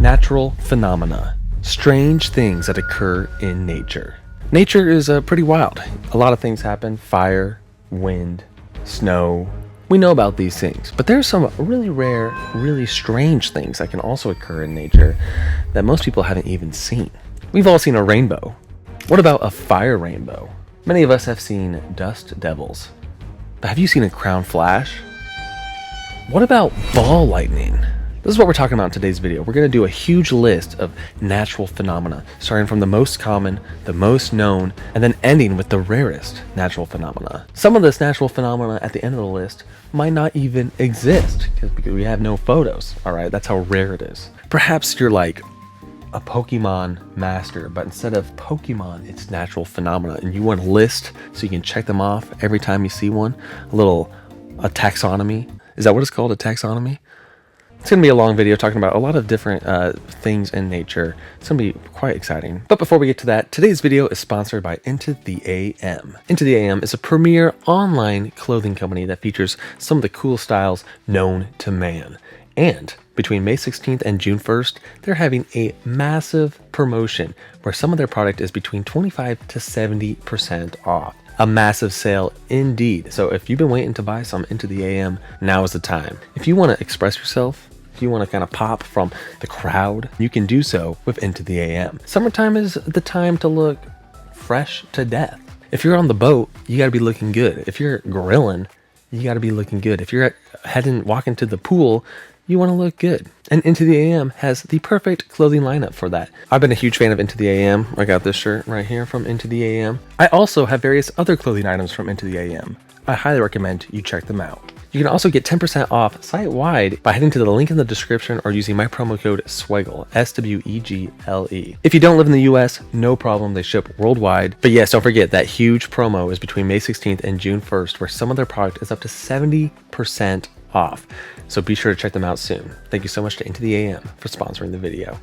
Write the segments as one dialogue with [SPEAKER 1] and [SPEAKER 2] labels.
[SPEAKER 1] Natural phenomena. Strange things that occur in nature. Nature is pretty wild. A lot of things happen. Fire, wind, snow. We know about these things, but there's some really rare, really strange things that can also occur in nature that most people haven't even seen. We've all seen a rainbow. What about a fire rainbow? Many of us have seen dust devils. But have you seen a crown flash? What about ball lightning? This is what we're talking about in today's video. We're going to do a huge list of natural phenomena, starting from the most common, the most known, and then ending with the rarest natural phenomena. Some of this natural phenomena at the end of the list might not even exist because we have no photos. All right, that's how rare it is. Perhaps you're like a Pokemon master, but instead of Pokemon, it's natural phenomena, and you want a list so you can check them off every time you see one. A taxonomy. Is that what it's called? A taxonomy? It's going to be a long video talking about a lot of different things in nature. It's going to be quite exciting. But before we get to that, today's video is sponsored by Into the AM. Into the AM is a premier online clothing company that features some of the cool styles known to man. And between May 16th and June 1st, they're having a massive promotion where some of their product is between 25 to 70% off. A massive sale indeed. So if you've been waiting to buy some Into the AM, now is the time. If you want to express yourself, if you want to kind of pop from the crowd, you can do so with Into the AM. Summertime is the time to look fresh to death. If you're on the boat, you got to be looking good. If you're grilling, you got to be looking good. If you're walking to the pool, you want to look good. And Into the AM has the perfect clothing lineup for that. I've been a huge fan of Into the AM. I got this shirt right here from Into the AM. I also have various other clothing items from Into the AM. I highly recommend you check them out. You can also get 10% off site-wide by heading to the link in the description or using my promo code SWEGLE, SWEGLE. If you don't live in the US, no problem, they ship worldwide. But yes, don't forget that huge promo is between May 16th and June 1st, where some of their product is up to 70% off. So be sure to check them out soon. Thank you so much to Into the AM for sponsoring the video.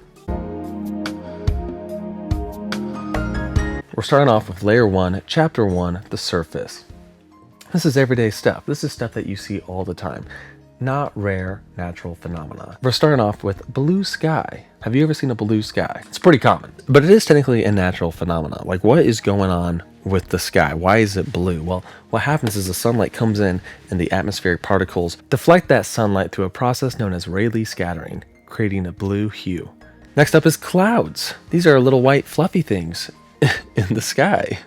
[SPEAKER 1] We're starting off with Layer 1, Chapter 1, the surface. This is everyday stuff. This is stuff that you see all the time. Not rare natural phenomena. We're starting off with blue sky. Have you ever seen a blue sky? It's pretty common, but it is technically a natural phenomena. Like, what is going on with the sky? Why is it blue? Well, what happens is the sunlight comes in and the atmospheric particles deflect that sunlight through a process known as Rayleigh scattering, creating a blue hue. Next up is clouds. These are little white fluffy things in the sky.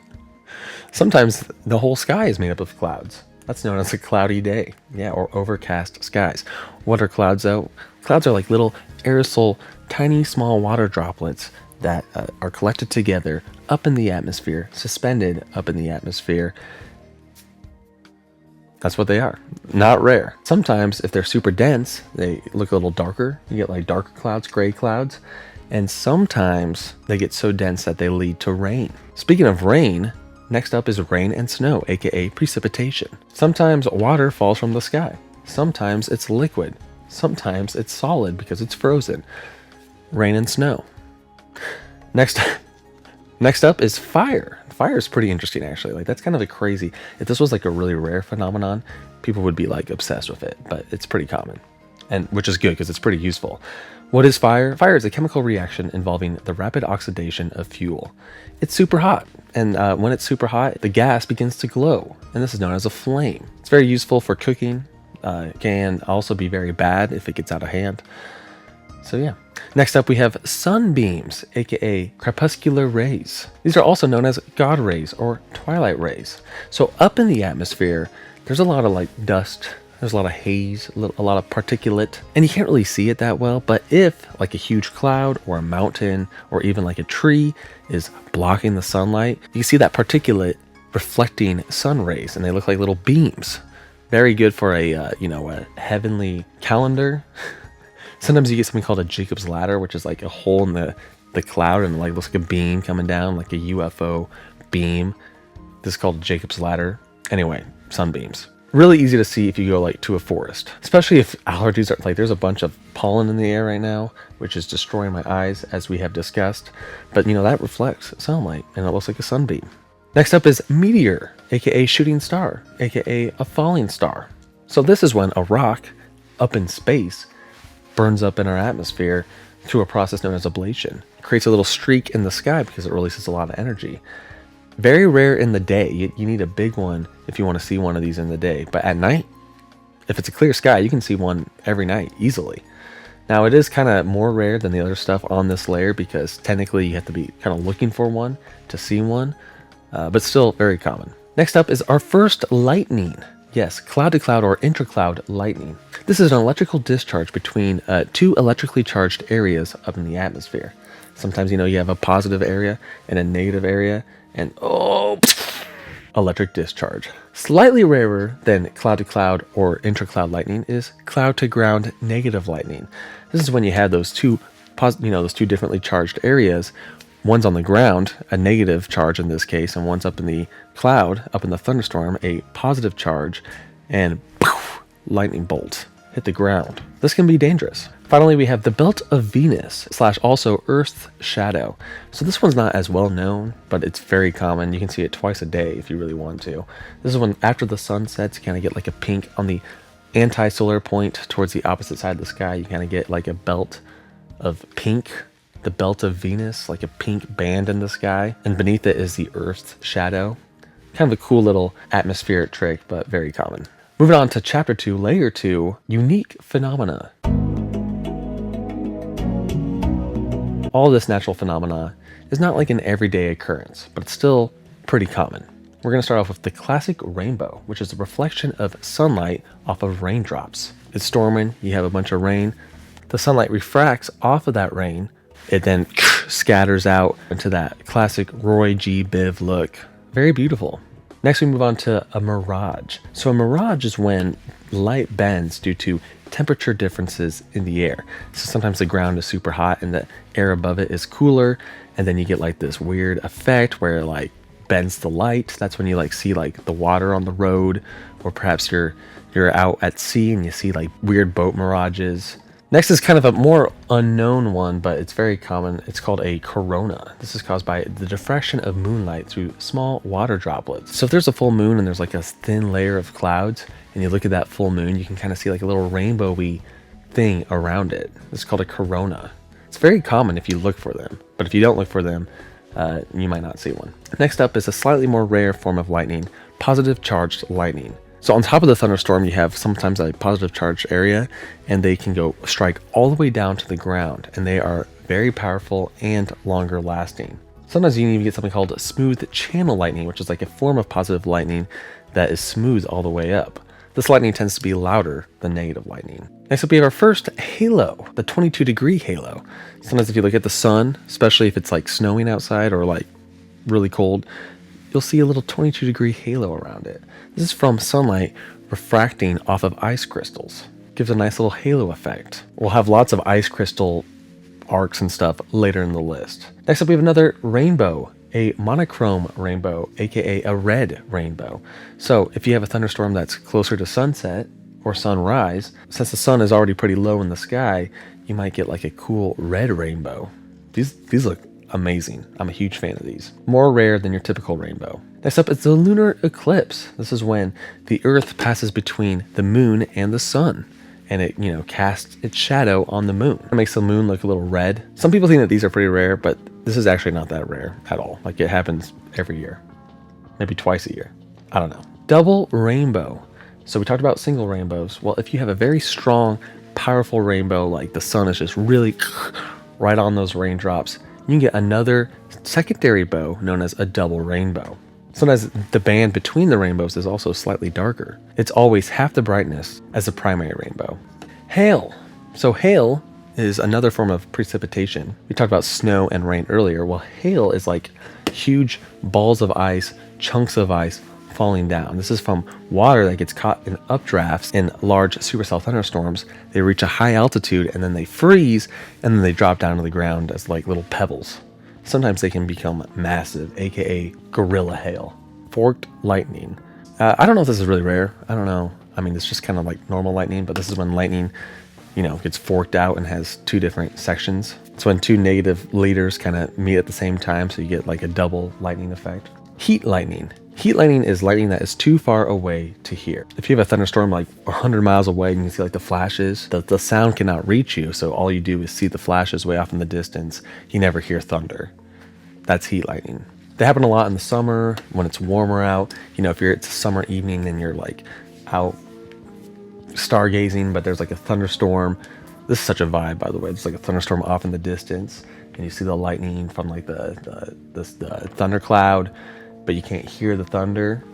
[SPEAKER 1] Sometimes the whole sky is made up of clouds. That's known as a cloudy day. Yeah, or overcast skies. What are clouds though? Clouds are like little aerosol, tiny small water droplets that are collected together up in the atmosphere, suspended up in the atmosphere. That's what they are. Not rare. Sometimes if they're super dense, they look a little darker. You get like darker clouds, gray clouds. And sometimes they get so dense that they lead to rain. Speaking of rain, next up is rain and snow, aka precipitation. Sometimes water falls from the sky. Sometimes it's liquid. Sometimes it's solid because it's frozen. Rain and snow. Next up is fire. Fire is pretty interesting actually. Like, that's kind of a crazy. If this was like a really rare phenomenon, people would be like obsessed with it, but it's pretty common. And which is good because it's pretty useful. What is fire? Fire is a chemical reaction involving the rapid oxidation of fuel. It's super hot, and when it's super hot, the gas begins to glow, and this is known as a flame. It's very useful for cooking. Can also be very bad if it gets out of hand. So yeah. Next up we have sunbeams, aka crepuscular rays. These are also known as God rays or twilight rays. So up in the atmosphere, there's a lot of like dust. There's a lot of haze, a lot of particulate, and you can't really see it that well, but if like a huge cloud or a mountain or even like a tree is blocking the sunlight, you see that particulate reflecting sun rays, and they look like little beams. Very good for a heavenly calendar. Sometimes you get something called a Jacob's ladder, which is like a hole in the cloud and like looks like a beam coming down, like a UFO beam. This is called Jacob's ladder. Anyway, sunbeams. Really easy to see if you go like to a forest, especially if allergies are like, there's a bunch of pollen in the air right now, which is destroying my eyes as we have discussed. But that reflects sunlight and it looks like a sunbeam. Next up is meteor, aka shooting star, aka a falling star. So this is when a rock up in space burns up in our atmosphere through a process known as ablation. It creates a little streak in the sky because it releases a lot of energy. Very rare in the day. You need a big one if you want to see one of these in the day. But at night, if it's a clear sky, you can see one every night easily. Now, it is kind of more rare than the other stuff on this layer because technically you have to be kind of looking for one to see one, but still very common. Next up is our first lightning. Yes, cloud-to-cloud or intracloud lightning. This is an electrical discharge between two electrically charged areas up in the atmosphere. Sometimes, you have a positive area and a negative area, and electric discharge. Slightly rarer than cloud-to-cloud or intracloud lightning is cloud-to-ground negative lightning. This is when you have those two differently charged areas. One's on the ground, a negative charge in this case, and one's up in the cloud, up in the thunderstorm, a positive charge, and poof, lightning bolt hit the ground. This can be dangerous. Finally, we have the belt of Venus / also Earth's shadow. So this one's not as well known, but it's very common. You can see it twice a day if you really want to. This is when after the sun sets, you kind of get like a pink on the anti-solar point towards the opposite side of the sky. You kind of get like a belt of pink, the belt of Venus, like a pink band in the sky. And beneath it is the Earth's shadow. Kind of a cool little atmospheric trick, but very common. Moving on to chapter 2, layer 2, unique phenomena. All this natural phenomena is not like an everyday occurrence, but it's still pretty common. We're going to start off with the classic rainbow, which is a reflection of sunlight off of raindrops. It's storming, you have a bunch of rain. The sunlight refracts off of that rain. It then scatters out into that classic Roy G. Biv look. Very beautiful. Next, we move on to a mirage. So a mirage is when light bends due to temperature differences in the air. So sometimes the ground is super hot and the air above it is cooler, and then you get like this weird effect where it like bends the light. That's when you like see like the water on the road, or perhaps you're out at sea and you see like weird boat mirages. Next is kind of a more unknown one, but it's very common. It's called a corona. This is caused by the diffraction of moonlight through small water droplets. So if there's a full moon and there's like a thin layer of clouds, and you look at that full moon, you can kind of see like a little rainbowy thing around it. This is called a corona. It's very common if you look for them, but if you don't look for them, you might not see one. Next up is a slightly more rare form of lightning, positive charged lightning. So on top of the thunderstorm, you have sometimes a positive charged area, and they can go strike all the way down to the ground, and they are very powerful and longer lasting. Sometimes you can even get something called smooth channel lightning, which is like a form of positive lightning that is smooth all the way up. This lightning tends to be louder than negative lightning. Next up, we have our first halo, the 22-degree halo. Sometimes if you look at the sun, especially if it's like snowing outside or like really cold, you'll see a little 22-degree halo around it. This is from sunlight refracting off of ice crystals. Gives a nice little halo effect. We'll have lots of ice crystal arcs and stuff later in the list. Next up, we have another rainbow, a monochrome rainbow, aka a red rainbow. So if you have a thunderstorm that's closer to sunset or sunrise, since the sun is already pretty low in the sky, you might get like a cool red rainbow. These look amazing. I'm a huge fan of these. More rare than your typical rainbow. Next up is the lunar eclipse. This is when the Earth passes between the moon and the sun, and it, casts its shadow on the moon. It makes the moon look a little red. Some people think that these are pretty rare, but this is actually not that rare at all. Like, it happens every year, maybe twice a year. I don't know. Double rainbow. So we talked about single rainbows. Well, if you have a very strong, powerful rainbow, like the sun is just really right on those raindrops, you can get another secondary bow known as a double rainbow. Sometimes the band between the rainbows is also slightly darker. It's always half the brightness as the primary rainbow. Hail. So hail is another form of precipitation. We talked about snow and rain earlier. Well, hail is like huge balls of ice, chunks of ice falling down. This is from water that gets caught in updrafts in large supercell thunderstorms. They reach a high altitude and then they freeze, and then they drop down to the ground as like little pebbles. Sometimes they can become massive, aka gorilla hail. Forked lightning. I don't know if this is really rare. I don't know. I mean, it's just kind of like normal lightning, but this is when lightning, gets forked out and has two different sections. It's when two negative leaders kind of meet at the same time, so you get like a double lightning effect. Heat lightning. Heat lightning is lightning that is too far away to hear. If you have a thunderstorm like 100 miles away and you see like the flashes, the sound cannot reach you, so all you do is see the flashes way off in the distance. You never hear thunder. That's heat lightning. They happen a lot in the summer when it's warmer out. You know, if it's a summer evening and you're like out stargazing, but there's like a thunderstorm. This is such a vibe, by the way. It's like a thunderstorm off in the distance, and you see the lightning from like the thundercloud, but you can't hear the thunder.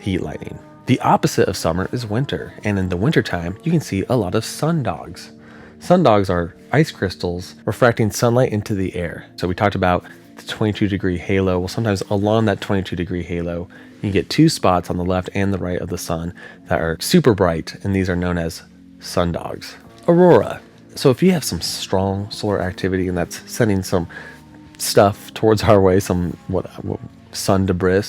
[SPEAKER 1] Heat lightning. The opposite of summer is winter, and in the wintertime, you can see a lot of sundogs. Sundogs are ice crystals refracting sunlight into the air. So we talked about the 22-degree halo. Well, sometimes along that 22-degree halo, you get two spots on the left and the right of the sun that are super bright, and these are known as sundogs. Aurora. So if you have some strong solar activity and that's sending some stuff towards our way, some sun debris,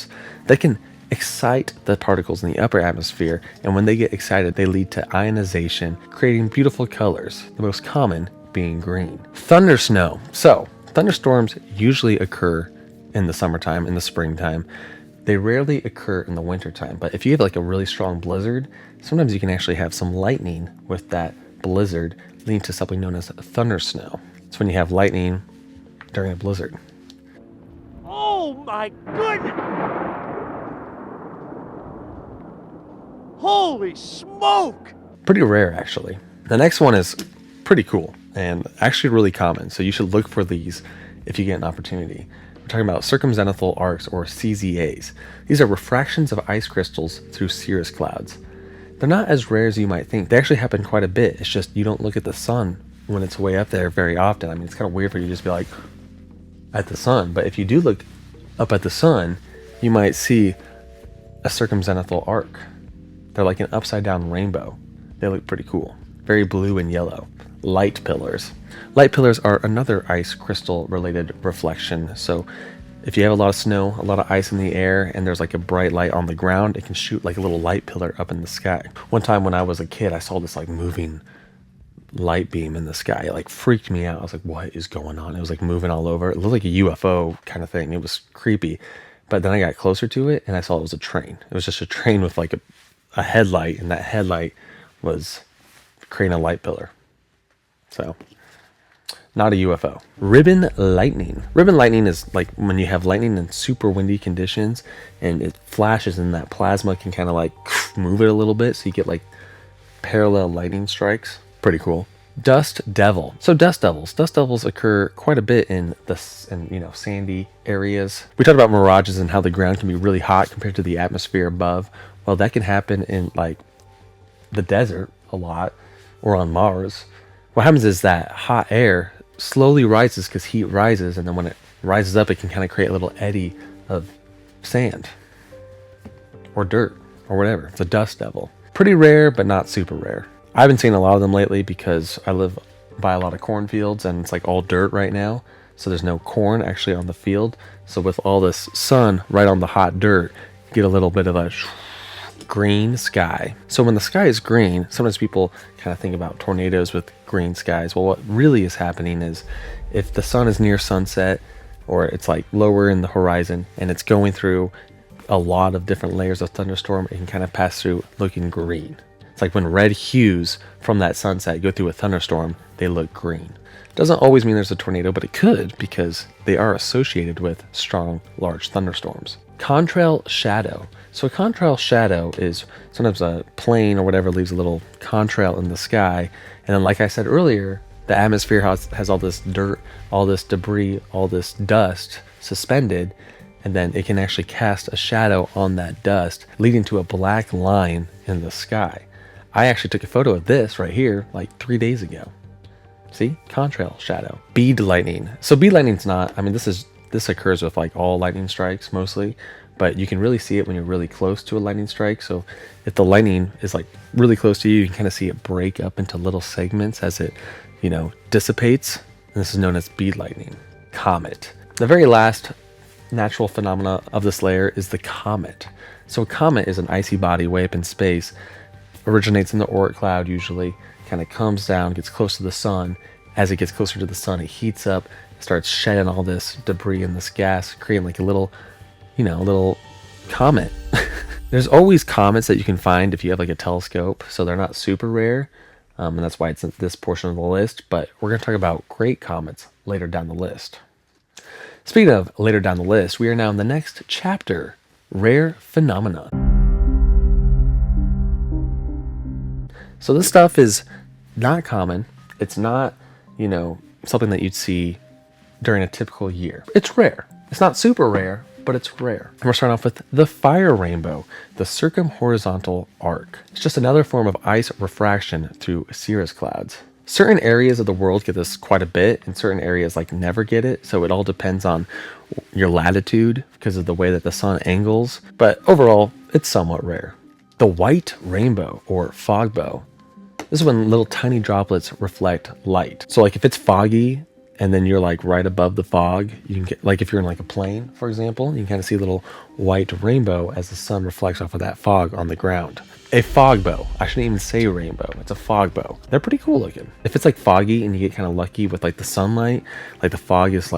[SPEAKER 1] that can excite the particles in the upper atmosphere, and when they get excited, they lead to ionization, creating beautiful colors, the most common being green. Thunder snow. So thunderstorms usually occur in the summertime, in the springtime. They rarely occur in the wintertime, but if you have like a really strong blizzard, sometimes you can actually have some lightning with that blizzard, leading to something known as thunder snow. It's when you have lightning during a blizzard.
[SPEAKER 2] Oh my goodness! Holy smoke!
[SPEAKER 1] Pretty rare, actually. The next one is pretty cool and actually really common, so you should look for these if you get an opportunity. We're talking about circumzenithal arcs, or CZAs. These are refractions of ice crystals through cirrus clouds. They're not as rare as you might think. They actually happen quite a bit. It's just you don't look at the sun when it's way up there very often. I mean, it's kind of weird for you to just be like at the sun, but if you do look up at the sun, you might see a circumzenithal arc. They're like an upside down rainbow. They look pretty cool. Very blue and yellow. Light pillars. Light pillars are another ice crystal related reflection. So if you have a lot of snow, a lot of ice in the air, and there's like a bright light on the ground, it can shoot like a little light pillar up in the sky. One time when I was a kid, I saw this like moving light beam in the sky. It like freaked me out. I was like, what is going on? It was like moving all over. It looked like a UFO kind of thing. It was creepy. But then I got closer to it and I saw it was a train. It was just a train with like a headlight, and that headlight was creating a light pillar. So not a UFO. Ribbon lightning. Ribbon lightning is like when you have lightning in super windy conditions and it flashes, and that plasma can kind of like move it a little bit, so you get like parallel lightning strikes. Pretty cool. Dust devil. So dust devils occur quite a bit in sandy areas. We talked about mirages and how the ground can be really hot compared to the atmosphere above. Well, that can happen in like the desert a lot, or on Mars. What happens is that hot air slowly rises because heat rises, and then when it rises up, it can kind of create a little eddy of sand or dirt or whatever. It's a dust devil. Pretty rare, but not super rare. I haven't seen a lot of them lately because I live by a lot of cornfields and it's like all dirt right now, so there's no corn actually on the field. So with all this sun right on the hot dirt, you get a little bit of a green sky. So when the sky is green, sometimes people kind of think about tornadoes with green skies. Well, what really is happening is if the sun is near sunset, or it's like lower in the horizon and it's going through a lot of different layers of thunderstorm, it can kind of pass through looking green. It's like when red hues from that sunset go through a thunderstorm, they look green. Doesn't always mean there's a tornado, but it could, because they are associated with strong, large thunderstorms. Contrail shadow. So a contrail shadow is sometimes a plane or whatever leaves a little contrail in the sky. And then, like I said earlier, the atmosphere has all this dirt, all this debris, all this dust suspended. And then it can actually cast a shadow on that dust, leading to a black line in the sky. I actually took a photo of this right here like 3 days ago. See? Contrail shadow. Bead lightning. So bead lightning's not, I mean, this occurs with like all lightning strikes mostly, but you can really see it when you're really close to a lightning strike. So if the lightning is like really close to you, you can kind of see it break up into little segments as it, dissipates. And this is known as bead lightning. Comet. The very last natural phenomena of this layer is the comet. So a comet is an icy body way up in space, originates in the Oort cloud usually, kind of comes down, gets close to the sun. As it gets closer to the sun, it heats up, starts shedding all this debris and this gas, creating like a little Comet. There's always comets that you can find if you have like a telescope, so they're not super rare, and that's why it's in this portion of the list. But we're going to talk about great comets later down the list. Speaking of later down the list, we are now in the next chapter, rare phenomena. So this stuff is not common. It's not, something that you'd see during a typical year. It's rare. It's not super rare, but it's rare. And we're starting off with the fire rainbow, the circumhorizontal arc. It's just another form of ice refraction through cirrus clouds. Certain areas of the world get this quite a bit, and certain areas never get it. So it all depends on your latitude because of the way that the sun angles. But overall, it's somewhat rare. The white rainbow or fog bow. This is when little tiny droplets reflect light. So if it's foggy and then you're right above the fog, you can get, if you're in a plane, for example, you can kind of see a little white rainbow as the sun reflects off of that fog on the ground. A fog bow. I shouldn't even say rainbow. It's a fog bow. They're pretty cool looking. If it's foggy and you get kind of lucky with the sunlight, the fog is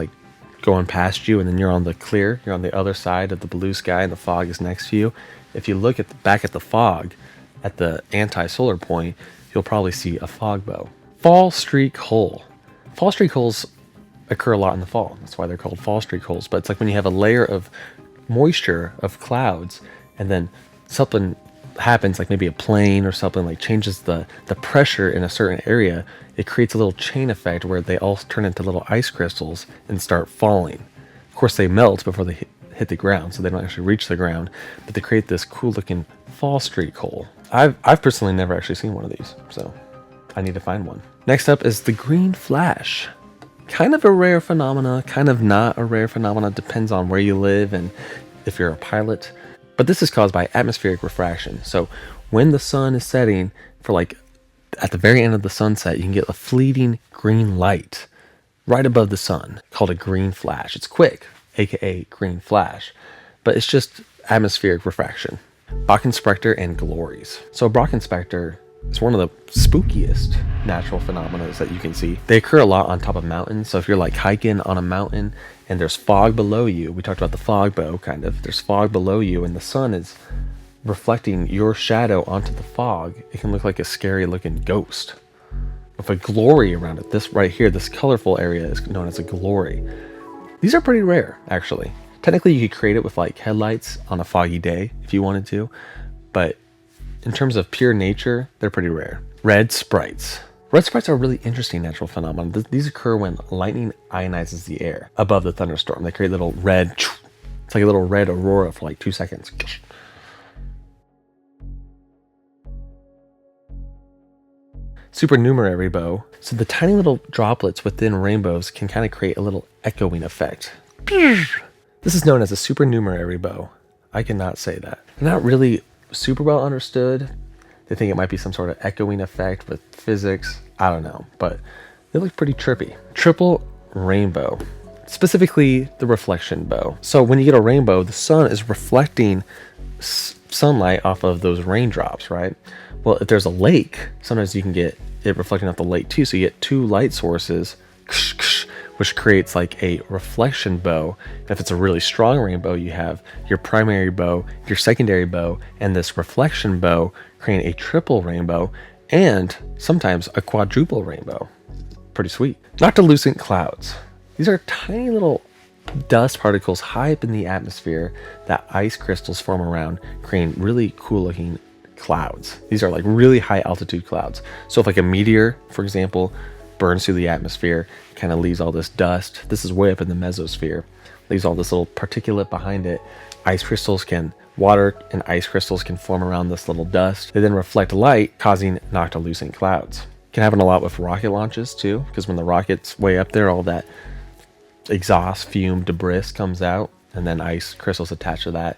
[SPEAKER 1] going past you and then you're on the clear, you're on the other side of the blue sky and the fog is next to you. If you look back at the fog at the anti-solar point, you'll probably see a fog bow. Fall streak hole. Fall streak holes occur a lot in the fall. That's why they're called fall streak holes. But it's when you have a layer of moisture of clouds and then something happens, maybe a plane or something changes the pressure in a certain area. It creates a little chain effect where they all turn into little ice crystals and start falling. Of course, they melt before they hit the ground, so they don't actually reach the ground, but they create this cool looking fall streak hole. I've personally never actually seen one of these, so I need to find one. Next up is the green flash. Kind of a rare phenomena, kind of not a rare phenomena, depends on where you live and if you're a pilot. But this is caused by atmospheric refraction. So when the sun is setting for at the very end of the sunset, you can get a fleeting green light right above the sun called a green flash. It's quick, aka green flash, but it's just atmospheric refraction. Brockenspector and glories. So a Brockenspector is one of the spookiest natural phenomena that you can see. They occur a lot on top of mountains. So if you're hiking on a mountain and there's fog below you, we talked about the fog bow kind of, there's fog below you and the sun is reflecting your shadow onto the fog, it can look like a scary looking ghost with a glory around it. This right here, this colorful area is known as a glory. These are pretty rare, actually. Technically, you could create it with headlights on a foggy day if you wanted to, but in terms of pure nature, they're pretty rare. Red sprites. Red sprites are a really interesting natural phenomenon. These occur when lightning ionizes the air above the thunderstorm. They create little red, it's like a little red aurora for 2 seconds. Supernumerary bow. So the tiny little droplets within rainbows can kind of create a little echoing effect. This is known as a supernumerary bow. I cannot say that. They're not really super well understood. They think it might be some sort of echoing effect with physics. I don't know, but they look pretty trippy. Triple rainbow, specifically the reflection bow. So when you get a rainbow, the sun is reflecting sunlight off of those raindrops, right? Well, if there's a lake, sometimes you can get it reflecting off the lake too. So you get two light sources, which creates a reflection bow. And if it's a really strong rainbow, you have your primary bow, your secondary bow, and this reflection bow creating a triple rainbow and sometimes a quadruple rainbow. Pretty sweet. Noctilucent clouds. These are tiny little dust particles high up in the atmosphere that ice crystals form around, creating really cool looking clouds. These are really high altitude clouds. So if a meteor, for example, burns through the atmosphere, kind of leaves all this dust. This is way up in the mesosphere. Leaves all this little particulate behind it. Water and ice crystals can form around this little dust. They then reflect light, causing noctilucent clouds. Can happen a lot with rocket launches too, because when the rocket's way up there, all that exhaust, fume, debris comes out, and then ice crystals attached to that.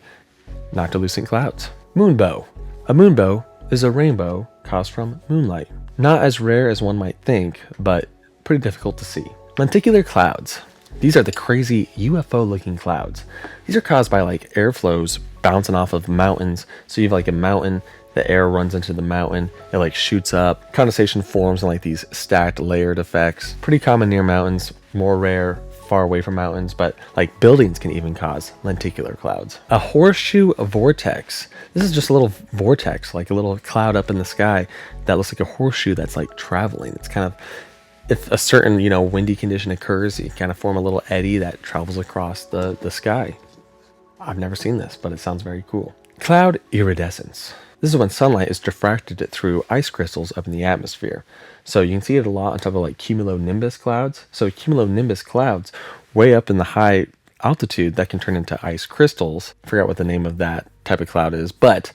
[SPEAKER 1] Noctilucent clouds. Moonbow. A moonbow is a rainbow caused from moonlight. Not as rare as one might think, but pretty difficult to see. Lenticular clouds. These are the crazy UFO looking clouds. These are caused by airflows bouncing off of mountains. So you have a mountain, the air runs into the mountain, it shoots up. Condensation forms in these stacked layered effects. Pretty common near mountains, more rare far away from mountains, but like buildings can even cause lenticular clouds. A horseshoe vortex. This is just a little vortex, like a little cloud up in the sky that looks like a horseshoe that's like traveling. It's kind of, if a certain, windy condition occurs, you kind of form a little eddy that travels across the sky. I've never seen this, but it sounds very cool. Cloud iridescence. This is when sunlight is diffracted through ice crystals up in the atmosphere. So you can see it a lot on top of like cumulonimbus clouds. So cumulonimbus clouds way up in the high altitude that can turn into ice crystals. I forgot what the name of that type of cloud is, but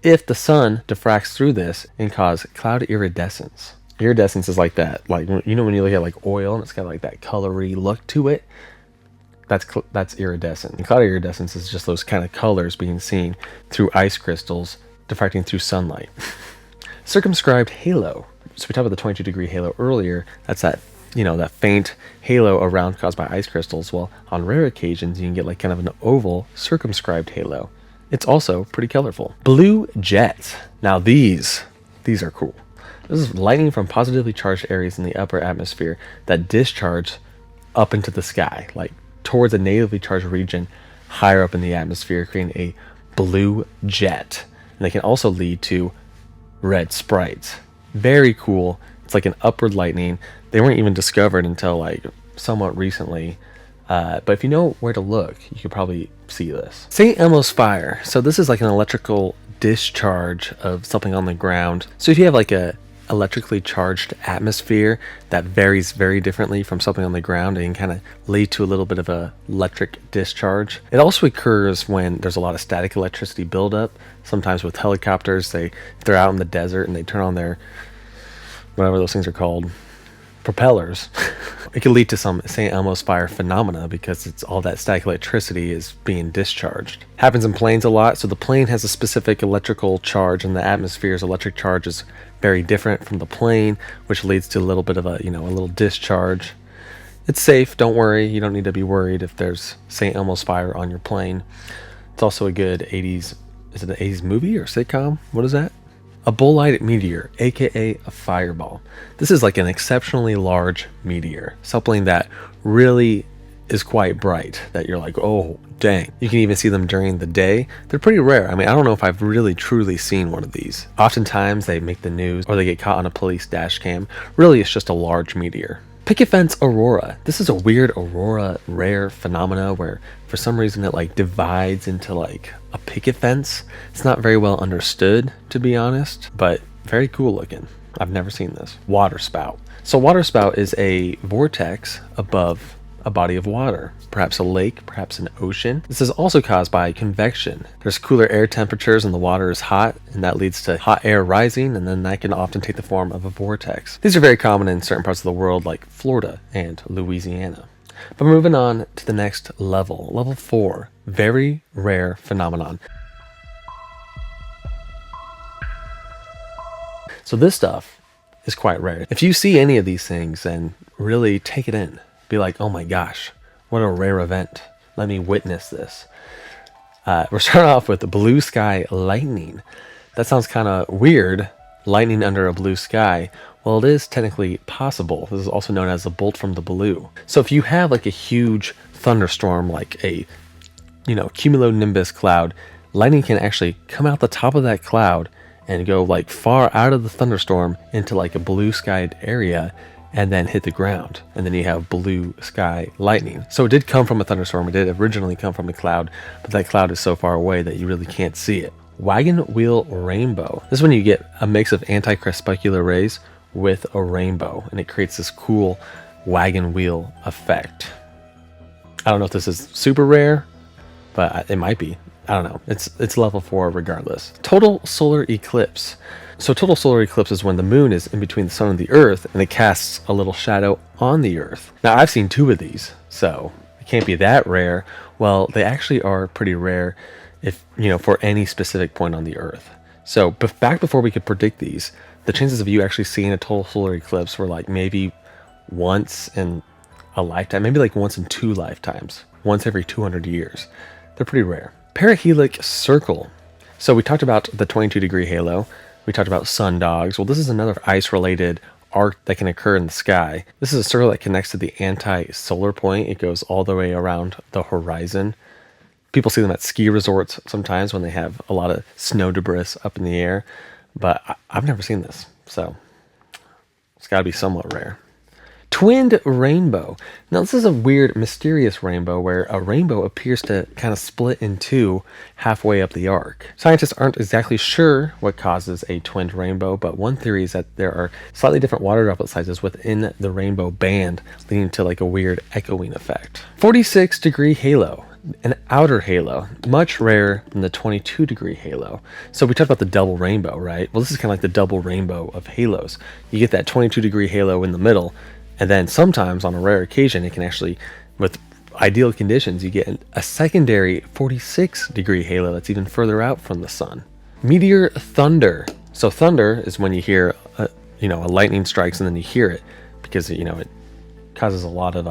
[SPEAKER 1] if the sun diffracts through this and cause cloud iridescence. Iridescence is like that, like when you look at like oil and it's got like that colory look to it. That's iridescent. And cloud iridescence is just those kind of colors being seen through ice crystals diffracting through sunlight. Circumscribed halo. So we talked about the 22-degree halo earlier. That's that, that faint halo around caused by ice crystals. Well, on rare occasions, you can get like kind of an oval circumscribed halo. It's also pretty colorful. Blue jets. Now these are cool. This is lightning from positively charged areas in the upper atmosphere that discharge up into the sky, like towards a negatively charged region higher up in the atmosphere, creating a blue jet. And they can also lead to red sprites. Very cool. It's like an upward lightning. They weren't even discovered until like somewhat recently. But if you know where to look, you could probably see this. St. Elmo's fire. So this is like an electrical discharge of something on the ground. So if you have like a electrically charged atmosphere that varies very differently from something on the ground, and can kind of lead to a little bit of a electric discharge. It also occurs when there's a lot of static electricity buildup. Sometimes with helicopters, they're out in the desert and they turn on their, whatever those things are called, propellers. It can lead to some St. Elmo's fire phenomena because it's all that static electricity is being discharged. Happens in planes a lot. So the plane has a specific electrical charge and the atmosphere's electric charge is very different from the plane, which leads to a little bit of a little discharge. It's safe. Don't worry. You don't need to be worried if there's St. Elmo's fire on your plane. It's also a good 80s, is it an 80s movie or sitcom? What is that? A bolide meteor, aka a fireball. This is like an exceptionally large meteor, something that really is quite bright, that you're like, oh, dang. You can even see them during the day. They're pretty rare. I mean, I don't know if I've really truly seen one of these. Oftentimes they make the news or they get caught on a police dash cam. Really, it's just a large meteor. Picket fence aurora. This is a weird aurora rare phenomena where for some reason it like divides into like a picket fence. It's not very well understood, to be honest, but very cool looking. I've never seen this. Water spout. So water spout is a vortex above a body of water, perhaps a lake, perhaps an ocean. This is also caused by convection. There's cooler air temperatures and the water is hot, and that leads to hot air rising, and then that can often take the form of a vortex. These are very common in certain parts of the world like Florida and Louisiana. But moving on to the next level, level 4, very rare phenomenon. So this stuff is quite rare. If you see any of these things, then really take it in. Be like, oh my gosh, what a rare event. Let me witness this. We're starting off with blue sky lightning. That sounds kind of weird, lightning under a blue sky. Well, it is technically possible. This is also known as a bolt from the blue. So if you have like a huge thunderstorm, like a, cumulonimbus cloud, lightning can actually come out the top of that cloud and go like far out of the thunderstorm into like a blue skied area and then hit the ground. And then you have blue sky lightning. So it did come from a thunderstorm. It did originally come from a cloud, but that cloud is so far away that you really can't see it. Wagon wheel rainbow. This is when you get a mix of anti-crepuscular rays with a rainbow, and it creates this cool wagon wheel effect. I don't know if this is super rare, but it might be. I don't know. It's level 4 regardless. Total solar eclipse. So total solar eclipse is when the moon is in between the sun and the earth and it casts a little shadow on the earth. Now I've seen 2 of these, so it can't be that rare. Well, they actually are pretty rare if, for any specific point on the earth. So back before we could predict these, the chances of you actually seeing a total solar eclipse were like maybe once in a lifetime, maybe like once in 2 lifetimes, once every 200 years. They're pretty rare. Perihelic circle. So we talked about the 22-degree halo. We talked about sundogs. Well, this is another ice-related arc that can occur in the sky. This is a circle that connects to the anti-solar point. It goes all the way around the horizon. People see them at ski resorts sometimes when they have a lot of snow debris up in the air, but I've never seen this, so it's got to be somewhat rare. Twinned rainbow. Now this is a weird, mysterious rainbow where a rainbow appears to kind of split in two halfway up the arc. Scientists aren't exactly sure what causes a twinned rainbow, but one theory is that there are slightly different water droplet sizes within the rainbow band, leading to like a weird echoing effect. 46-degree halo. An outer halo, much rarer than the 22-degree halo. So we talked about the double rainbow, right? Well, this is kind of like the double rainbow of halos. You get that 22-degree halo in the middle, and then sometimes on a rare occasion, it can actually, with ideal conditions, you get a secondary 46-degree halo that's even further out from the sun. Meteor thunder. So thunder is when you hear, a lightning strikes and then you hear it because, it causes a lot of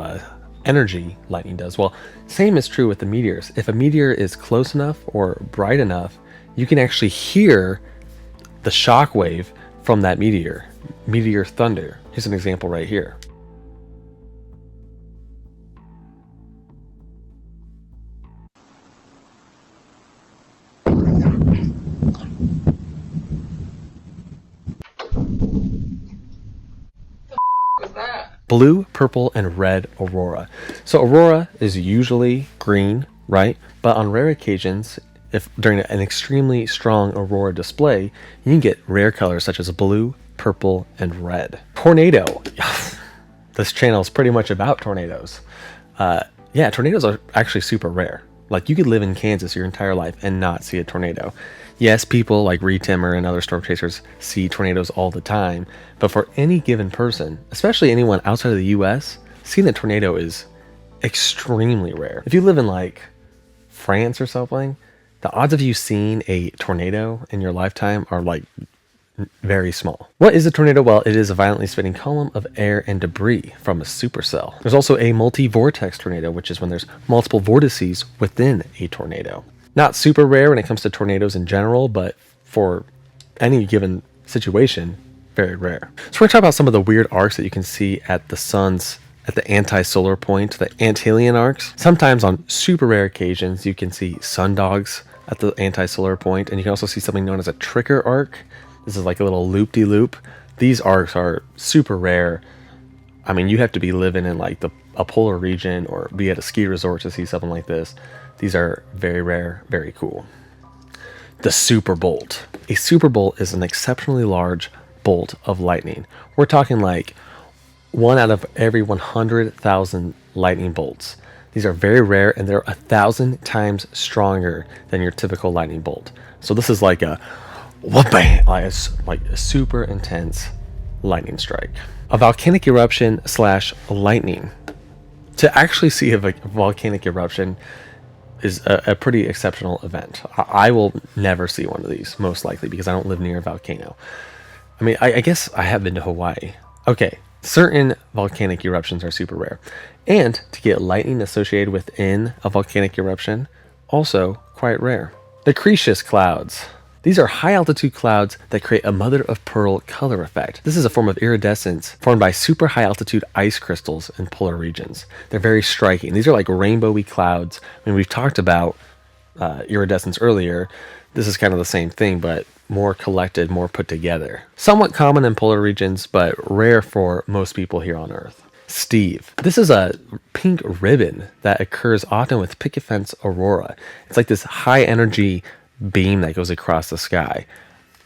[SPEAKER 1] energy, lightning does. Well, same is true with the meteors. If a meteor is close enough or bright enough, you can actually hear the shock wave from that meteor thunder. Here's an example right here. Blue, purple, and red aurora. So aurora is usually green, right? But on rare occasions, if during an extremely strong aurora display, you can get rare colors such as blue, purple, and red. Tornado. This channel is pretty much about tornadoes. Tornadoes are actually super rare. Like, you could live in Kansas your entire life and not see a tornado. Yes, people like Reed Timmer and other storm chasers see tornadoes all the time, but for any given person, especially anyone outside of the US, seeing a tornado is extremely rare. If you live in like France or something, the odds of you seeing a tornado in your lifetime are like very small. What is a tornado? Well, it is a violently spinning column of air and debris from a supercell. There's also a multi-vortex tornado, which is when there's multiple vortices within a tornado. Not super rare when it comes to tornadoes in general, but for any given situation, very rare. So we're going to talk about some of the weird arcs that you can see at the sun's, at the anti-solar point, the Antillean arcs. Sometimes on super rare occasions, you can see sundogs at the anti-solar point, and you can also see something known as a tricker arc. This is like a little loop-de-loop. These arcs are super rare. I mean, you have to be living in like a polar region or be at a ski resort to see something like this. These are very rare, very cool. The super bolt. A super bolt is an exceptionally large bolt of lightning. We're talking like 1 out of every 100,000 lightning bolts. These are very rare and they're 1,000 times stronger than your typical lightning bolt. So this is like a whoop-bang, like a super intense lightning strike. A volcanic eruption / lightning. To actually see a volcanic eruption is a pretty exceptional event. I will never see one of these, most likely, because I don't live near a volcano. I mean, I guess I have been to Hawaii. Okay, certain volcanic eruptions are super rare. And to get lightning associated within a volcanic eruption, also quite rare. The Cretaceous clouds. These are high-altitude clouds that create a mother-of-pearl color effect. This is a form of iridescence formed by super high-altitude ice crystals in polar regions. They're very striking. These are like rainbowy clouds. I mean, we've talked about iridescence earlier. This is kind of the same thing, but more collected, more put together. Somewhat common in polar regions, but rare for most people here on Earth. Steve. This is a pink ribbon that occurs often with picket fence aurora. It's like this high-energy beam that goes across the sky.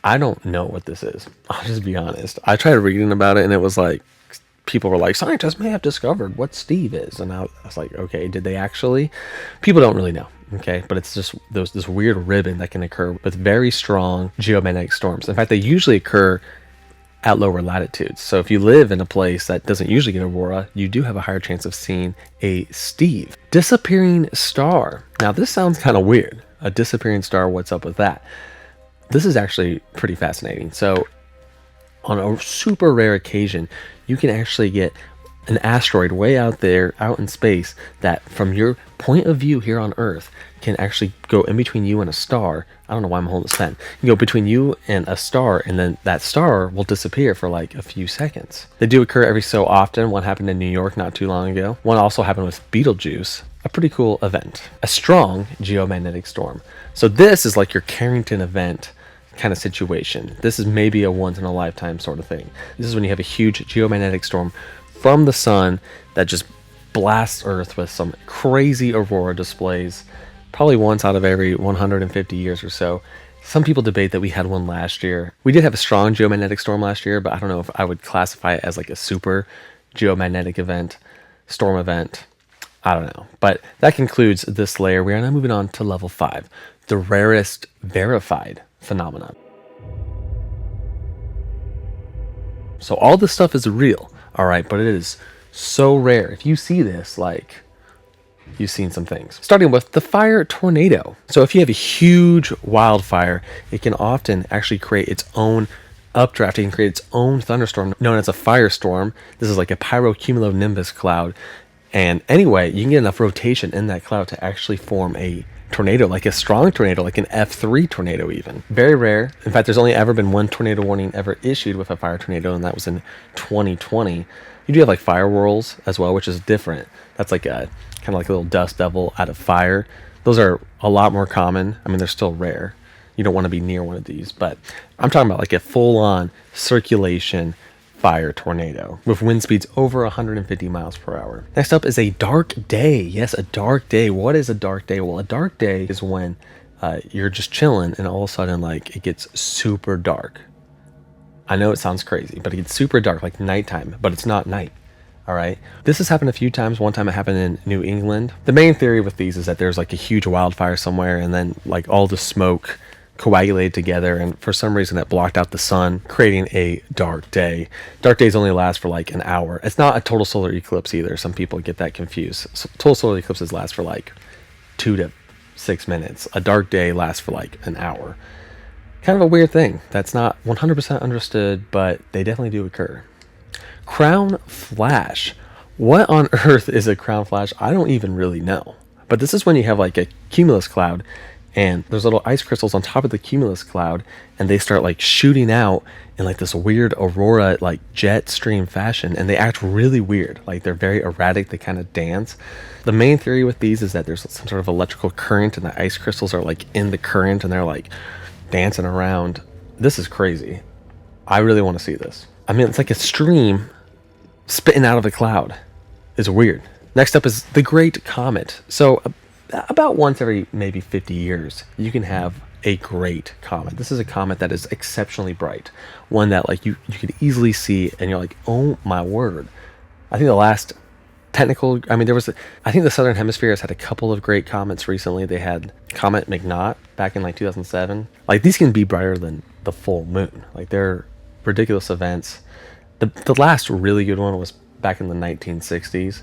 [SPEAKER 1] I don't know what this is. I'll just be honest. I tried reading about it and it was like, people were like, scientists may have discovered what Steve is. And I was like, okay, did they actually? People don't really know. Okay, but it's just this weird ribbon that can occur with very strong geomagnetic storms. In fact, they usually occur at lower latitudes. So if you live in a place that doesn't usually get aurora, you do have a higher chance of seeing a Steve. Disappearing star. Now this sounds kind of weird. A disappearing star, what's up with that? This is actually pretty fascinating. So on a super rare occasion, you can actually get an asteroid way out there, out in space, that from your point of view here on Earth can actually go in between you and a star. I don't know why I'm holding this pen. You go between you and a star, and then that star will disappear for like a few seconds. They do occur every so often. One happened in New York not too long ago. One also happened with Betelgeuse. A pretty cool event. A strong geomagnetic storm. So this is like your Carrington event kind of situation. This is maybe a once in a lifetime sort of thing. This is when you have a huge geomagnetic storm from the sun that just blasts Earth with some crazy aurora displays, probably once out of every 150 years or so. Some people debate that we had one last year. We did have a strong geomagnetic storm last year, but I don't know if I would classify it as like a super geomagnetic event, storm event. I don't know. But that concludes this layer. We are now moving on to level 5, the rarest verified phenomenon. So all this stuff is real, all right, but it is so rare. If you see this, like, you've seen some things. Starting with the fire tornado. So if you have a huge wildfire, it can often actually create its own updraft. It can create its own thunderstorm known as a firestorm. This is like a pyrocumulonimbus cloud. And anyway, you can get enough rotation in that cloud to actually form a tornado, like a strong tornado, like an F3 tornado even. Very rare. In fact, there's only ever been one tornado warning ever issued with a fire tornado, and that was in 2020. You do have like fire whirls as well, which is different. That's like a kind of like a little dust devil out of fire. Those are a lot more common. I mean, they're still rare. You don't want to be near one of these, but I'm talking about like a full-on circulation fire tornado with wind speeds over 150 miles per hour. Next up is a dark day. Yes, a dark day. What is a dark day? Well, a dark day is when you're just chilling and all of a sudden like it gets super dark. I know it sounds crazy, but it gets super dark, like nighttime, but it's not night. All right. This has happened a few times. One time it happened in New England. The main theory with these is that there's like a huge wildfire somewhere, and then like all the smoke coagulated together, and for some reason it blocked out the sun, creating a dark day. Dark days only last for like an hour. It's not a total solar eclipse either. Some people get that confused. So total solar eclipses last for like 2 to 6 minutes. A dark day lasts for like an hour. Kind of a weird thing. That's not 100% understood, but they definitely do occur. Crown flash. What on earth is a crown flash? I don't even really know. But this is when you have like a cumulus cloud, and there's little ice crystals on top of the cumulus cloud, and they start like shooting out in like this weird aurora, like jet stream fashion, and they act really weird. Like they're very erratic. They kind of dance. The main theory with these is that there's some sort of electrical current, and the ice crystals are like in the current, and they're like dancing around. This is crazy. I really want to see this. I mean, it's like a stream spitting out of the cloud. It's weird. Next up is the Great Comet. So about once every maybe 50 years, you can have a great comet. This is a comet that is exceptionally bright. One that like you could easily see and you're like, oh my word. I think the last technical, I mean, I think the Southern Hemisphere has had a couple of great comets recently. They had Comet McNaught back in like 2007. Like these can be brighter than the full moon. Like they're ridiculous events. The last really good one was back in the 1960s.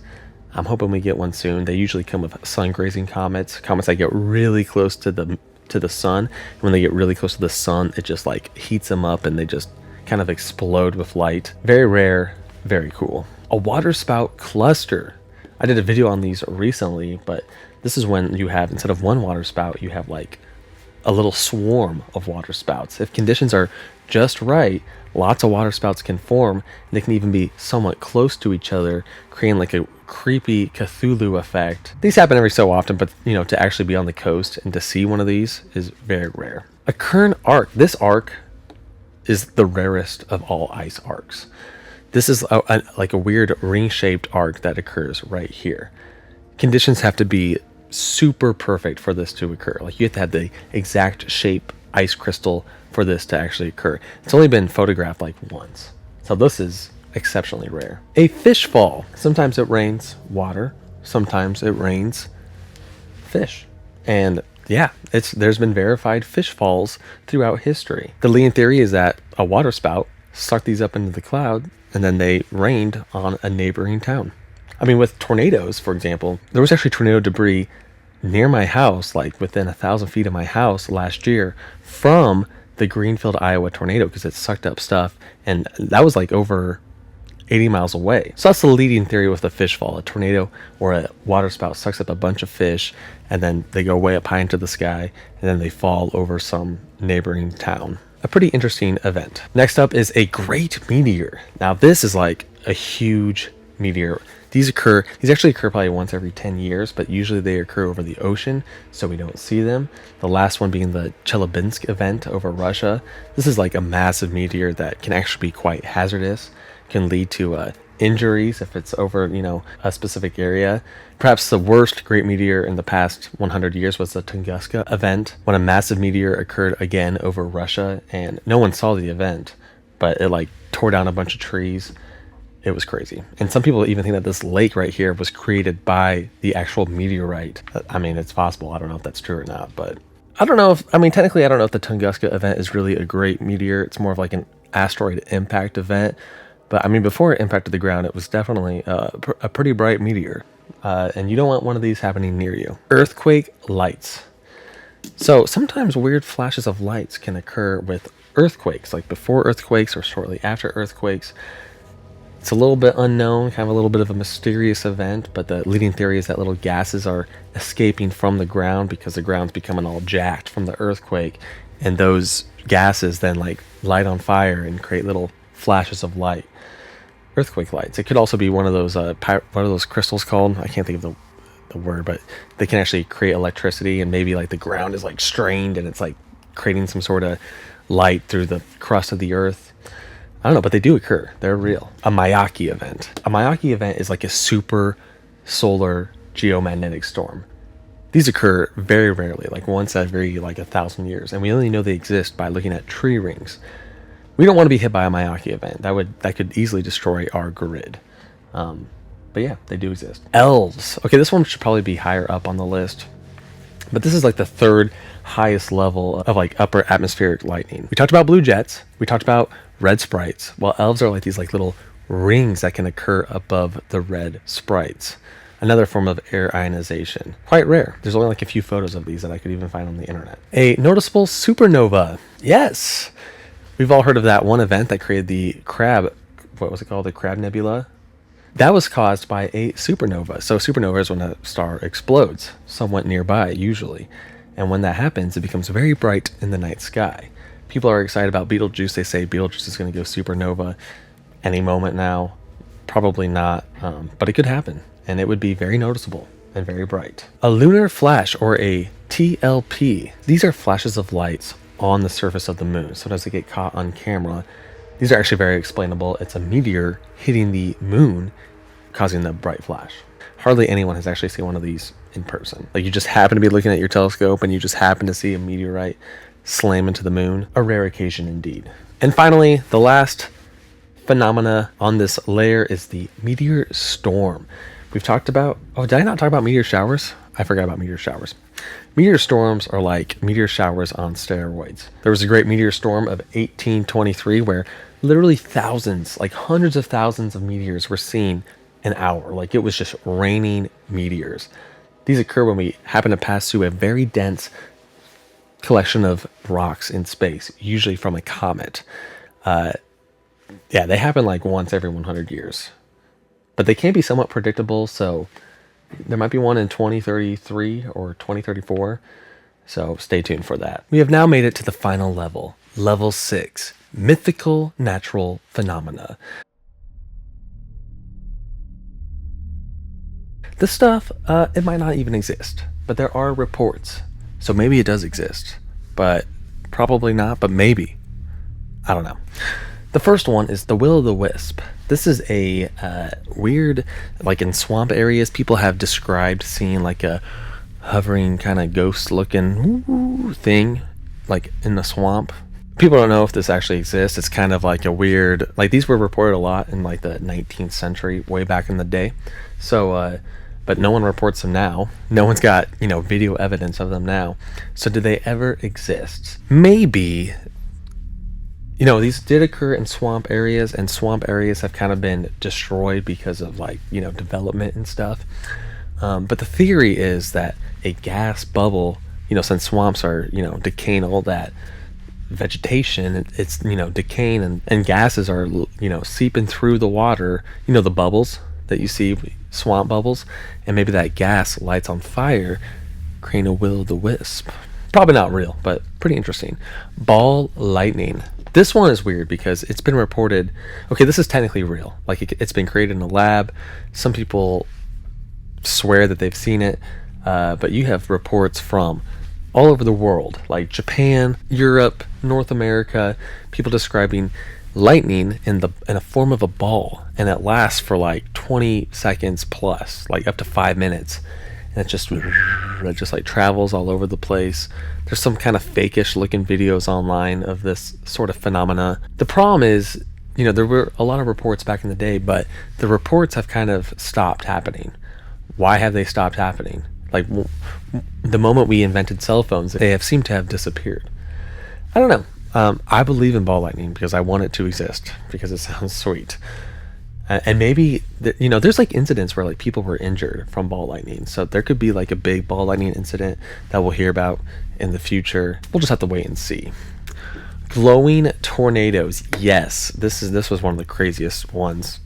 [SPEAKER 1] I'm hoping we get one soon. They usually come with sun-grazing comets that get really close to the sun. When they get really close to the sun, it just like heats them up and they just kind of explode with light. Very rare, very cool. A waterspout cluster. I did a video on these recently, but this is when you have, instead of one waterspout, you have like a little swarm of waterspouts. If conditions are just right, lots of waterspouts can form, and they can even be somewhat close to each other, creating like a creepy Cthulhu effect. These happen every so often, but you know, to actually be on the coast and to see one of these is very rare. A Kern arc. This arc is the rarest of all ice arcs. This is like a weird ring-shaped arc that occurs right here. Conditions have to be super perfect for this to occur. Like you have to have the exact shape ice crystal for this to actually occur. It's only been photographed like once. So this is exceptionally rare. A fish fall. Sometimes it rains water. Sometimes it rains fish. And yeah, there's been verified fish falls throughout history. The leading theory is that a waterspout sucked these up into the cloud and then they rained on a neighboring town. I mean, with tornadoes, for example, there was actually tornado debris near my house, like within 1,000 feet of my house last year from the Greenfield, Iowa tornado, because it sucked up stuff. And that was like over 80 miles away. So that's the leading theory with the fish fall. A tornado or a water spout sucks up a bunch of fish, and then they go way up high into the sky, and then they fall over some neighboring town. A pretty interesting event. Next up is a great meteor. Now this is like a huge meteor. These actually occur probably once every 10 years, but usually they occur over the ocean, so we don't see them. The last one being the Chelyabinsk event over Russia. This is like a massive meteor that can actually be quite hazardous, can lead to injuries if it's over, a specific area. Perhaps the worst great meteor in the past 100 years was the Tunguska event, when a massive meteor occurred again over Russia, and no one saw the event, but it like tore down a bunch of trees. It was crazy. And some people even think that this lake right here was created by the actual meteorite. I mean, it's possible. I don't know if that's true or not, but I don't know technically, I don't know if the Tunguska event is really a great meteor. It's more of like an asteroid impact event. But I mean, before it impacted the ground, it was definitely a pretty bright meteor. And you don't want one of these happening near you. Earthquake lights. So sometimes weird flashes of lights can occur with earthquakes, like before earthquakes or shortly after earthquakes. It's a little bit unknown, kind of a little bit of a mysterious event, but the leading theory is that little gases are escaping from the ground because the ground's becoming all jacked from the earthquake, and those gases then like light on fire and create little flashes of light. Earthquake lights. It could also be one of those what are those crystals called? I can't think of the word, but they can actually create electricity, and maybe like the ground is like strained and it's like creating some sort of light through the crust of the earth. I don't know, but they do occur. They're real. A Mythical event. A Mythical event is like a super solar geomagnetic storm. These occur very rarely, like once every like 1,000 years, and we only know they exist by looking at tree rings. We don't want to be hit by a Mythical event. That could easily destroy our grid. But yeah, they do exist. Elves. Okay, this one should probably be higher up on the list, but this is like the third highest level of like upper atmospheric lightning. We talked about blue jets. We talked about red sprites. Well, elves are like these like little rings that can occur above the red sprites. Another form of air ionization. Quite rare. There's only like a few photos of these that I could even find on the internet. A noticeable supernova. Yes. We've all heard of that one event that created the what was it called? The Crab Nebula. That was caused by a supernova. So supernova is when a star explodes somewhat nearby, usually. And when that happens, it becomes very bright in the night sky. People are excited about Betelgeuse. They say Betelgeuse is going to go supernova any moment now. Probably not, but it could happen. And it would be very noticeable and very bright. A lunar flash, or a TLP. These are flashes of lights on the surface of the moon. Sometimes they get caught on camera. These are actually very explainable. It's a meteor hitting the moon, causing the bright flash. Hardly anyone has actually seen one of these in person. Like you just happen to be looking at your telescope and you just happen to see a meteorite slam into the moon. A rare occasion indeed. And finally, the last phenomena on this layer is the meteor storm. We've talked about, did I not talk about meteor showers? I forgot about meteor showers. Meteor storms are like meteor showers on steroids. There was a great meteor storm of 1823 where literally thousands, like hundreds of thousands of meteors were seen an hour. Like it was just raining meteors. These occur when we happen to pass through a very dense collection of rocks in space, usually from a comet. They happen like once every 100 years. But they can be somewhat predictable, so there might be one in 2033 or 2034. So stay tuned for that. We have now made it to the final level, level 6, mythical natural phenomena. This stuff, it might not even exist, but there are reports. So maybe it does exist, but probably not, but maybe. I don't know. The first one is the will-o'-the-wisp. This is a weird, like in swamp areas, people have described seeing like a hovering kind of ghost-looking thing, like in the swamp. People don't know if this actually exists. It's kind of like a weird, like these were reported a lot in like the 19th century, way back in the day. So, but no one reports them now. No one's got, video evidence of them now. So did they ever exist? Maybe. These did occur in swamp areas, and swamp areas have kind of been destroyed because of development and stuff. But the theory is that a gas bubble, since swamps are, decaying all that, vegetation. It's, decaying, and gases are, seeping through the water, the bubbles that you see, swamp bubbles, and maybe that gas lights on fire, creating a will-o'-the-wisp. Probably not real, but pretty interesting. Ball lightning. This one is weird because it's been reported. Okay, this is technically real. Like, it's been created in a lab. Some people swear that they've seen it, but you have reports from all over the world, like Japan, Europe, North America, people describing lightning in a form of a ball, and it lasts for like 20 seconds plus, like up to 5 minutes, and it just like travels all over the place. There's some kind of fakish looking videos online of this sort of phenomena. The problem is, there were a lot of reports back in the day, but the reports have kind of stopped happening. Why have they stopped happening? Like, the moment we invented cell phones, they have seemed to have disappeared. I don't know. I believe in ball lightning because I want it to exist, because it sounds sweet. And maybe, there's like incidents where like people were injured from ball lightning. So there could be like a big ball lightning incident that we'll hear about in the future. We'll just have to wait and see. Glowing tornadoes. Yes, this was one of the craziest ones,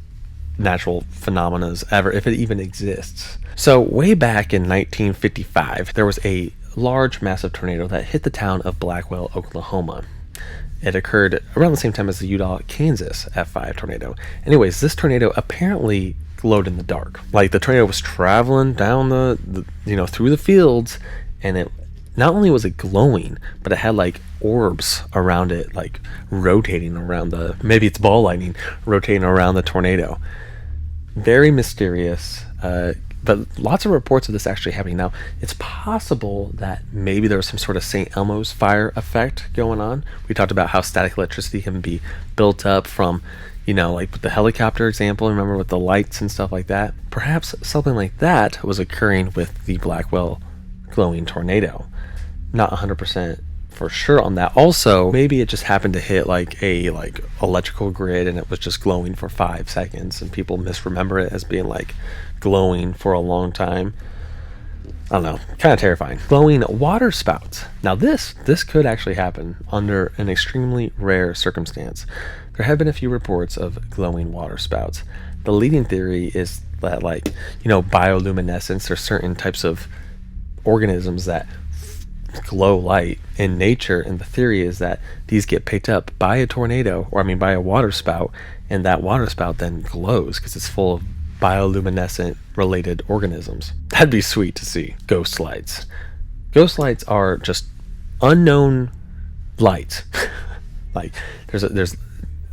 [SPEAKER 1] natural phenomena ever, if it even exists. So way back in 1955, there was a large, massive tornado that hit the town of Blackwell, Oklahoma. It occurred around the same time as the Utah, Kansas F5 tornado. Anyways, this tornado apparently glowed in the dark. Like, the tornado was traveling down the through the fields, and it not only was it glowing, but it had like orbs around it, like rotating around maybe it's ball lightning rotating around the tornado. Very mysterious. But lots of reports of this actually happening. Now, it's possible that maybe there was some sort of St. Elmo's fire effect going on. We talked about how static electricity can be built up from, like with the helicopter example, remember, with the lights and stuff like that. Perhaps something like that was occurring with the Blackwell glowing tornado. Not 100% for sure on that. Also, maybe it just happened to hit like a electrical grid, and it was just glowing for 5 seconds, and people misremember it as being like glowing for a long time. I don't know, kind of terrifying. Glowing water spouts. Now this could actually happen under an extremely rare circumstance. There have been a few reports of glowing water spouts. The leading theory is that, like, bioluminescence, or certain types of organisms that glow light in nature, and the theory is that these get picked up by a tornado, by a water spout, and that water spout then glows because it's full of bioluminescent related organisms. That'd be sweet to see. Ghost lights. Ghost lights are just unknown lights. Like, there's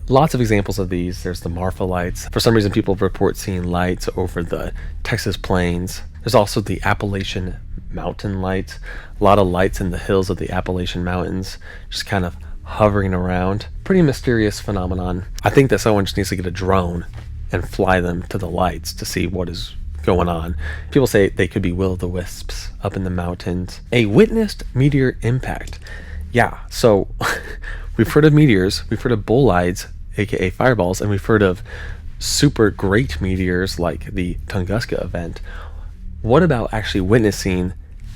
[SPEAKER 1] lots of examples of these. There's the Marfa lights. For some reason, people report seeing lights over the Texas plains. There's also the Appalachian Mountain lights. A lot of lights in the hills of the Appalachian Mountains, just kind of hovering around. Pretty mysterious phenomenon. I think that someone just needs to get a drone and fly them to the lights to see what is going on. People say they could be will-o'-the-wisps up in the mountains. A witnessed meteor impact. Yeah, so we've heard of meteors, we've heard of bolides, aka fireballs, and we've heard of super great meteors like the Tunguska event. What about actually witnessing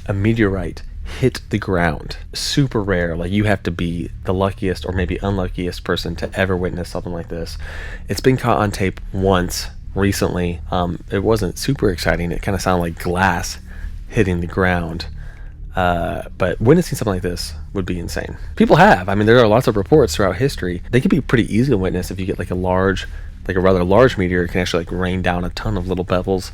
[SPEAKER 1] a meteorite hit the ground? Super rare. Like, you have to be the luckiest or maybe unluckiest person to ever witness something like this. It's been caught on tape once recently. It wasn't super exciting. It kind of sounded like glass hitting the ground. But witnessing something like this would be insane. People have. There are lots of reports throughout history. They can be pretty easy to witness if you get like a rather large meteor. It can actually like rain down a ton of little pebbles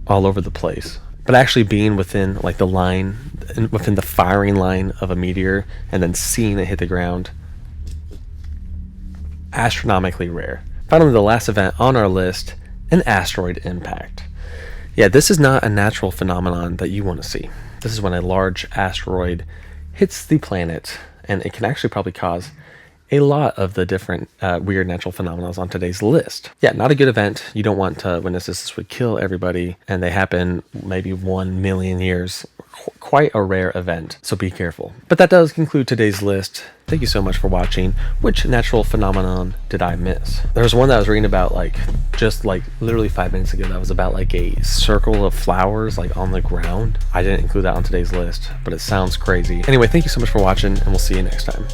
[SPEAKER 1] all over the place. But actually being within like within the firing line of a meteor and then seeing it hit the ground, astronomically rare. Finally, the last event on our list, an asteroid impact. Yeah, this is not a natural phenomenon that you want to see. This is when a large asteroid hits the planet, and it can actually probably cause a lot of the different weird natural phenomena on today's list. Yeah, not a good event. You don't want to witness this. This would kill everybody, and they happen maybe 1 million years quite a rare event, so be careful. But that does conclude today's list. Thank you so much for watching. Which natural phenomenon did I miss? There's one that I was reading about just literally 5 minutes ago that was about like a circle of flowers like on the ground. I didn't include that on today's list, but it sounds crazy. Anyway, thank you so much for watching, and we'll see you next time.